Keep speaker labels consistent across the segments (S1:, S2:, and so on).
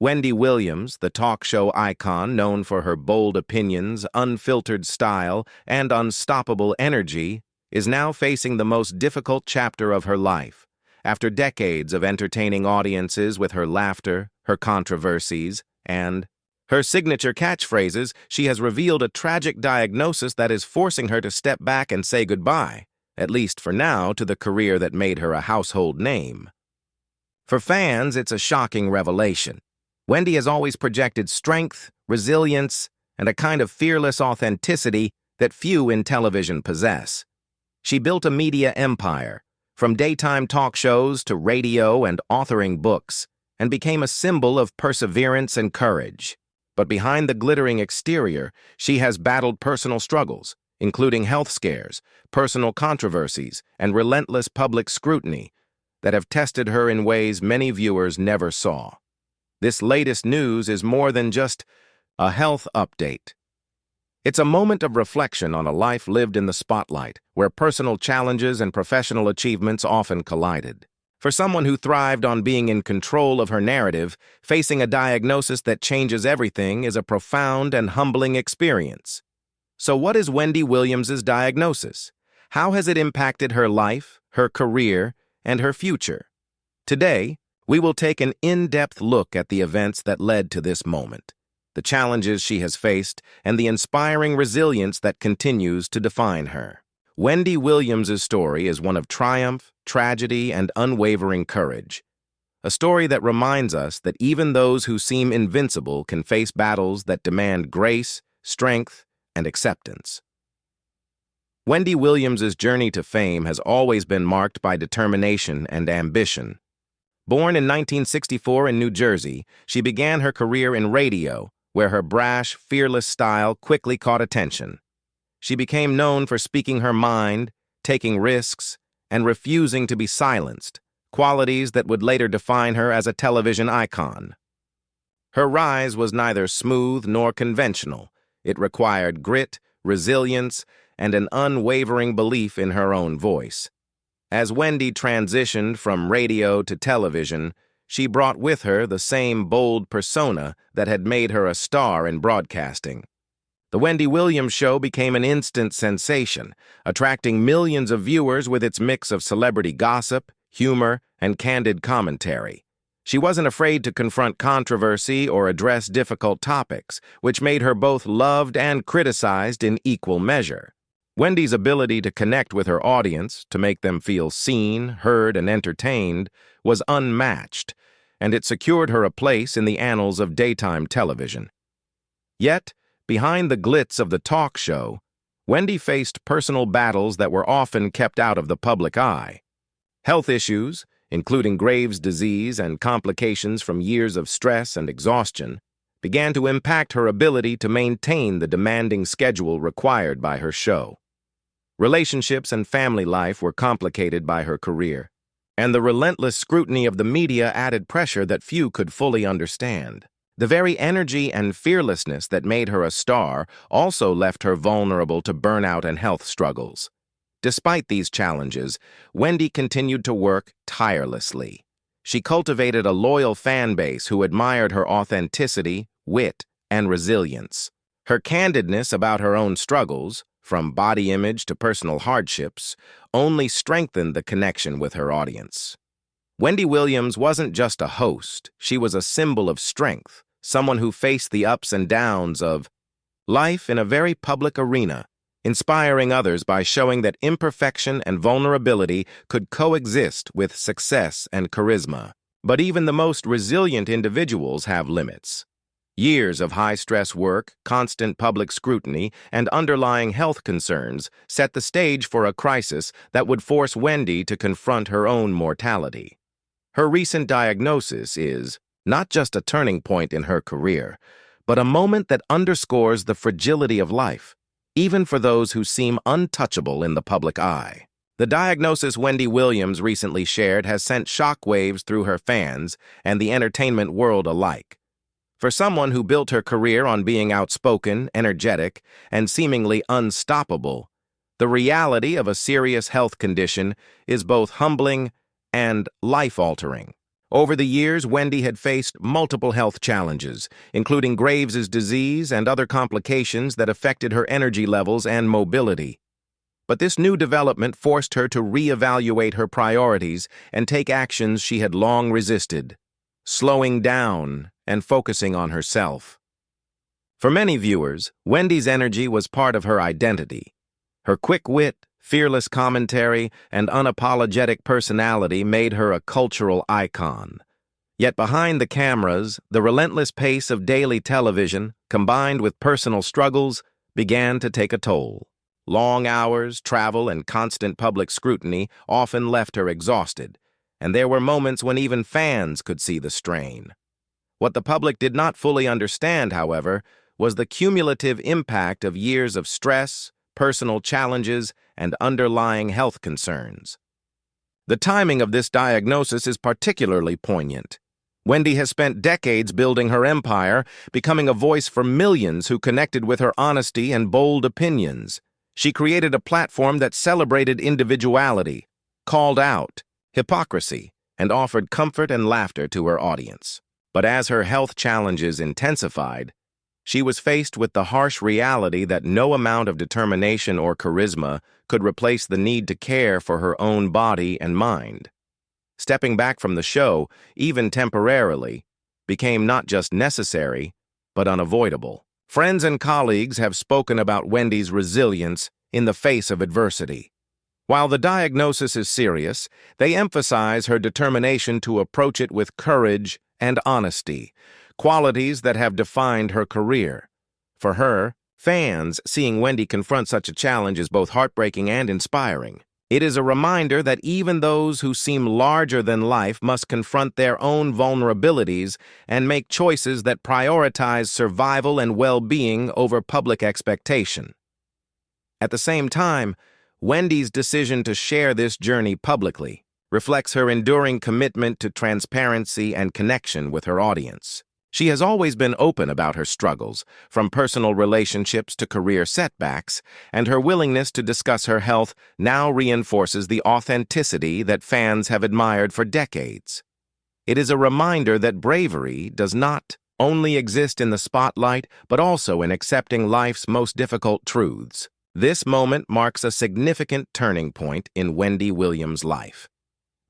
S1: Wendy Williams, the talk show icon known for her bold opinions, unfiltered style, and unstoppable energy, is now facing the most difficult chapter of her life. After decades of entertaining audiences with her laughter, her controversies, and her signature catchphrases, she has revealed a tragic diagnosis that is forcing her to step back and say goodbye, at least for now, to the career that made her a household name. For fans, it's a shocking revelation. Wendy has always projected strength, resilience, and a kind of fearless authenticity that few in television possess. She built a media empire, from daytime talk shows to radio and authoring books, and became a symbol of perseverance and courage. But behind the glittering exterior, she has battled personal struggles, including health scares, personal controversies, and relentless public scrutiny that have tested her in ways many viewers never saw. This latest news is more than just a health update. It's a moment of reflection on a life lived in the spotlight, where personal challenges and professional achievements often collided. For someone who thrived on being in control of her narrative, facing a diagnosis that changes everything is a profound and humbling experience. So what is Wendy Williams' diagnosis? How has it impacted her life, her career, and her future? Today, we will take an in-depth look at the events that led to this moment, the challenges she has faced, and the inspiring resilience that continues to define her. Wendy Williams' story is one of triumph, tragedy, and unwavering courage. A story that reminds us that even those who seem invincible can face battles that demand grace, strength, and acceptance. Wendy Williams' journey to fame has always been marked by determination and ambition. Born in 1964 in New Jersey, she began her career in radio, where her brash, fearless style quickly caught attention. She became known for speaking her mind, taking risks, and refusing to be silenced, qualities that would later define her as a television icon. Her rise was neither smooth nor conventional. It required grit, resilience, and an unwavering belief in her own voice. As Wendy transitioned from radio to television, she brought with her the same bold persona that had made her a star in broadcasting. The Wendy Williams Show became an instant sensation, attracting millions of viewers with its mix of celebrity gossip, humor, and candid commentary. She wasn't afraid to confront controversy or address difficult topics, which made her both loved and criticized in equal measure. Wendy's ability to connect with her audience, to make them feel seen, heard, and entertained, was unmatched, and it secured her a place in the annals of daytime television. Yet, behind the glitz of the talk show, Wendy faced personal battles that were often kept out of the public eye. Health issues, including Graves' disease and complications from years of stress and exhaustion, began to impact her ability to maintain the demanding schedule required by her show. Relationships and family life were complicated by her career, and the relentless scrutiny of the media added pressure that few could fully understand. The very energy and fearlessness that made her a star also left her vulnerable to burnout and health struggles. Despite these challenges, Wendy continued to work tirelessly. She cultivated a loyal fan base who admired her authenticity, wit, and resilience. Her candidness about her own struggles, from body image to personal hardships, only strengthened the connection with her audience. Wendy Williams wasn't just a host, she was a symbol of strength, someone who faced the ups and downs of life in a very public arena, inspiring others by showing that imperfection and vulnerability could coexist with success and charisma. But even the most resilient individuals have limits. Years of high-stress work, constant public scrutiny, and underlying health concerns set the stage for a crisis that would force Wendy to confront her own mortality. Her recent diagnosis is not just a turning point in her career, but a moment that underscores the fragility of life, even for those who seem untouchable in the public eye. The diagnosis Wendy Williams recently shared has sent shockwaves through her fans and the entertainment world alike. For someone who built her career on being outspoken, energetic, and seemingly unstoppable, the reality of a serious health condition is both humbling and life-altering. Over the years, Wendy had faced multiple health challenges, including Graves' disease and other complications that affected her energy levels and mobility. But this new development forced her to reevaluate her priorities and take actions she had long resisted, slowing down and focusing on herself. For many viewers, Wendy's energy was part of her identity. Her quick wit, fearless commentary, and unapologetic personality made her a cultural icon. Yet behind the cameras, the relentless pace of daily television, combined with personal struggles, began to take a toll. Long hours, travel, and constant public scrutiny often left her exhausted, and there were moments when even fans could see the strain. What the public did not fully understand, however, was the cumulative impact of years of stress, personal challenges, and underlying health concerns. The timing of this diagnosis is particularly poignant. Wendy has spent decades building her empire, becoming a voice for millions who connected with her honesty and bold opinions. She created a platform that celebrated individuality, called out hypocrisy, and offered comfort and laughter to her audience. But as her health challenges intensified, she was faced with the harsh reality that no amount of determination or charisma could replace the need to care for her own body and mind. Stepping back from the show, even temporarily, became not just necessary, but unavoidable. Friends and colleagues have spoken about Wendy's resilience in the face of adversity. While the diagnosis is serious, they emphasize her determination to approach it with courage and honesty, qualities that have defined her career. For her, fans seeing Wendy confront such a challenge is both heartbreaking and inspiring. It is a reminder that even those who seem larger than life must confront their own vulnerabilities and make choices that prioritize survival and well-being over public expectation. At the same time, Wendy's decision to share this journey publicly reflects her enduring commitment to transparency and connection with her audience. She has always been open about her struggles, from personal relationships to career setbacks, and her willingness to discuss her health now reinforces the authenticity that fans have admired for decades. It is a reminder that bravery does not only exist in the spotlight, but also in accepting life's most difficult truths. This moment marks a significant turning point in Wendy Williams' life.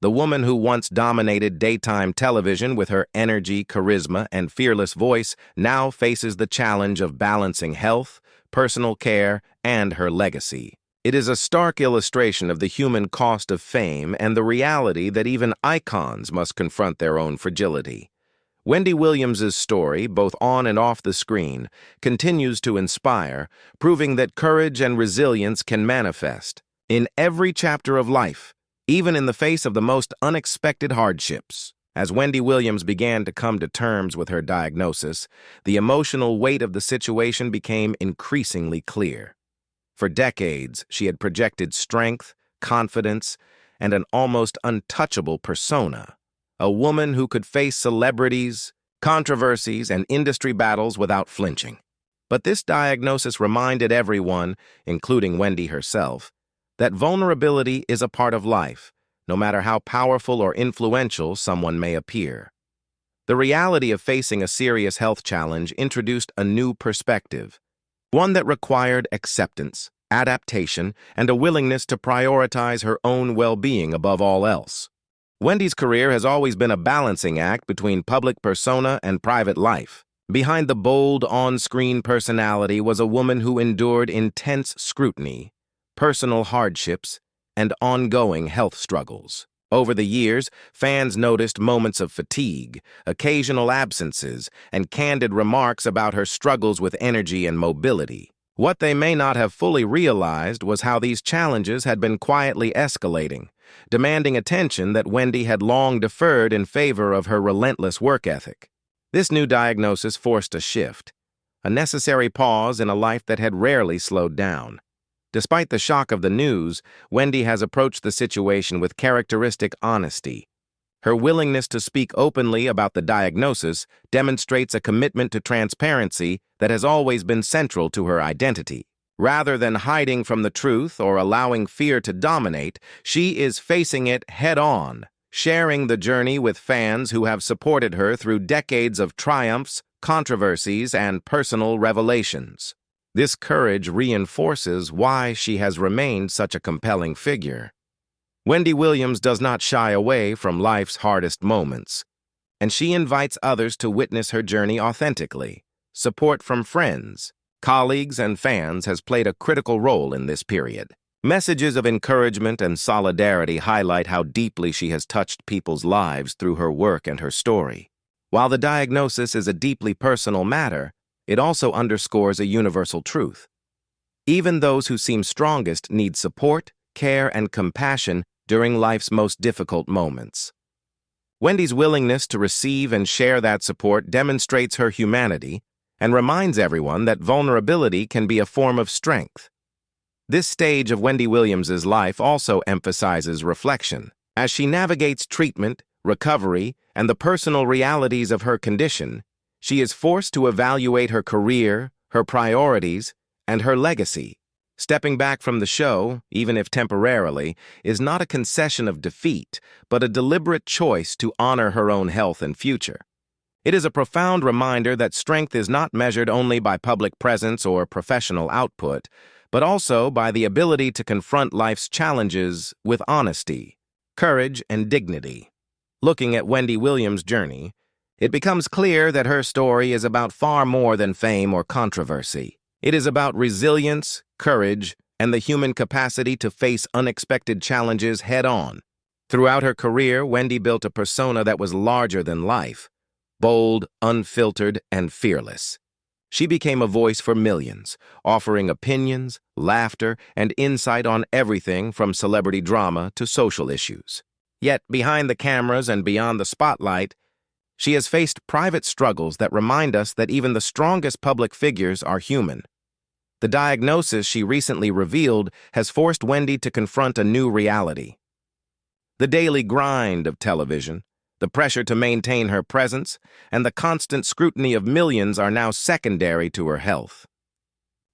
S1: The woman who once dominated daytime television with her energy, charisma, and fearless voice now faces the challenge of balancing health, personal care, and her legacy. It is a stark illustration of the human cost of fame and the reality that even icons must confront their own fragility. Wendy Williams' story, both on and off the screen, continues to inspire, proving that courage and resilience can manifest in every chapter of life, even in the face of the most unexpected hardships. As Wendy Williams began to come to terms with her diagnosis, the emotional weight of the situation became increasingly clear. For decades, she had projected strength, confidence, and an almost untouchable persona, a woman who could face celebrities, controversies, and industry battles without flinching. But this diagnosis reminded everyone, including Wendy herself, that vulnerability is a part of life, no matter how powerful or influential someone may appear. The reality of facing a serious health challenge introduced a new perspective, one that required acceptance, adaptation, and a willingness to prioritize her own well-being above all else. Wendy's career has always been a balancing act between public persona and private life. Behind the bold on-screen personality was a woman who endured intense scrutiny, personal hardships, and ongoing health struggles. Over the years, fans noticed moments of fatigue, occasional absences, and candid remarks about her struggles with energy and mobility. What they may not have fully realized was how these challenges had been quietly escalating, demanding attention that Wendy had long deferred in favor of her relentless work ethic. This new diagnosis forced a shift, a necessary pause in a life that had rarely slowed down. Despite the shock of the news, Wendy has approached the situation with characteristic honesty. Her willingness to speak openly about the diagnosis demonstrates a commitment to transparency that has always been central to her identity. Rather than hiding from the truth or allowing fear to dominate, she is facing it head-on, sharing the journey with fans who have supported her through decades of triumphs, controversies, and personal revelations. This courage reinforces why she has remained such a compelling figure. Wendy Williams does not shy away from life's hardest moments, and she invites others to witness her journey authentically. Support from friends, colleagues, and fans has played a critical role in this period. Messages of encouragement and solidarity highlight how deeply she has touched people's lives through her work and her story. While the diagnosis is a deeply personal matter, it also underscores a universal truth. Even those who seem strongest need support, care, and compassion during life's most difficult moments. Wendy's willingness to receive and share that support demonstrates her humanity and reminds everyone that vulnerability can be a form of strength. This stage of Wendy Williams's life also emphasizes reflection. As she navigates treatment, recovery, and the personal realities of her condition, she is forced to evaluate her career, her priorities, and her legacy. Stepping back from the show, even if temporarily, is not a concession of defeat, but a deliberate choice to honor her own health and future. It is a profound reminder that strength is not measured only by public presence or professional output, but also by the ability to confront life's challenges with honesty, courage, and dignity. Looking at Wendy Williams' journey, it becomes clear that her story is about far more than fame or controversy. It is about resilience, courage, and the human capacity to face unexpected challenges head-on. Throughout her career, Wendy built a persona that was larger than life, bold, unfiltered, and fearless. She became a voice for millions, offering opinions, laughter, and insight on everything from celebrity drama to social issues. Yet, behind the cameras and beyond the spotlight, she has faced private struggles that remind us that even the strongest public figures are human. The diagnosis she recently revealed has forced Wendy to confront a new reality. The daily grind of television, the pressure to maintain her presence, and the constant scrutiny of millions are now secondary to her health.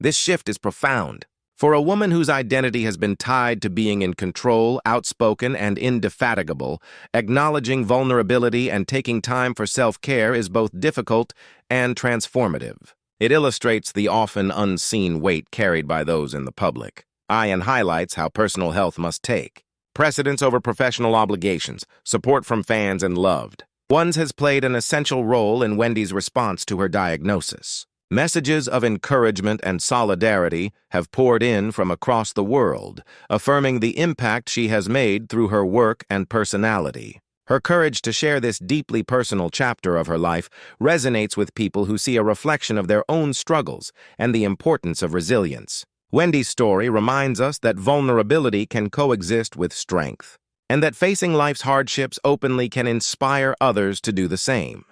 S1: This shift is profound. For a woman whose identity has been tied to being in control, outspoken, and indefatigable, acknowledging vulnerability and taking time for self-care is both difficult and transformative. It illustrates the often unseen weight carried by those in the public. And highlights how personal health must take precedence over professional obligations, support from fans, and loved ones has played an essential role in Wendy's response to her diagnosis. Messages of encouragement and solidarity have poured in from across the world, affirming the impact she has made through her work and personality. Her courage to share this deeply personal chapter of her life resonates with people who see a reflection of their own struggles and the importance of resilience. Wendy's story reminds us that vulnerability can coexist with strength, and that facing life's hardships openly can inspire others to do the same.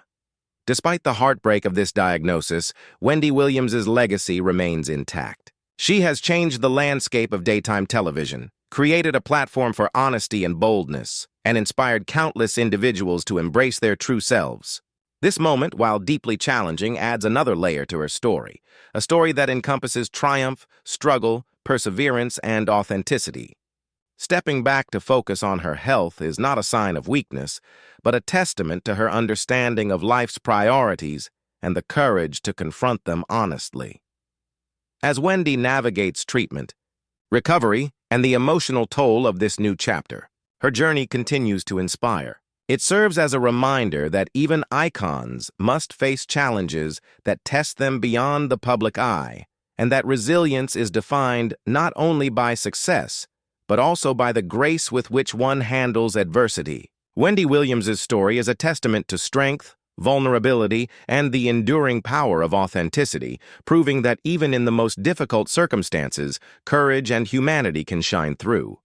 S1: Despite the heartbreak of this diagnosis, Wendy Williams's legacy remains intact. She has changed the landscape of daytime television, created a platform for honesty and boldness, and inspired countless individuals to embrace their true selves. This moment, while deeply challenging, adds another layer to her story, a story that encompasses triumph, struggle, perseverance, and authenticity. Stepping back to focus on her health is not a sign of weakness, but a testament to her understanding of life's priorities and the courage to confront them honestly. As Wendy navigates treatment, recovery, and the emotional toll of this new chapter, her journey continues to inspire. It serves as a reminder that even icons must face challenges that test them beyond the public eye, and that resilience is defined not only by success, but also by the grace with which one handles adversity. Wendy Williams's story is a testament to strength, vulnerability, and the enduring power of authenticity, proving that even in the most difficult circumstances, courage and humanity can shine through.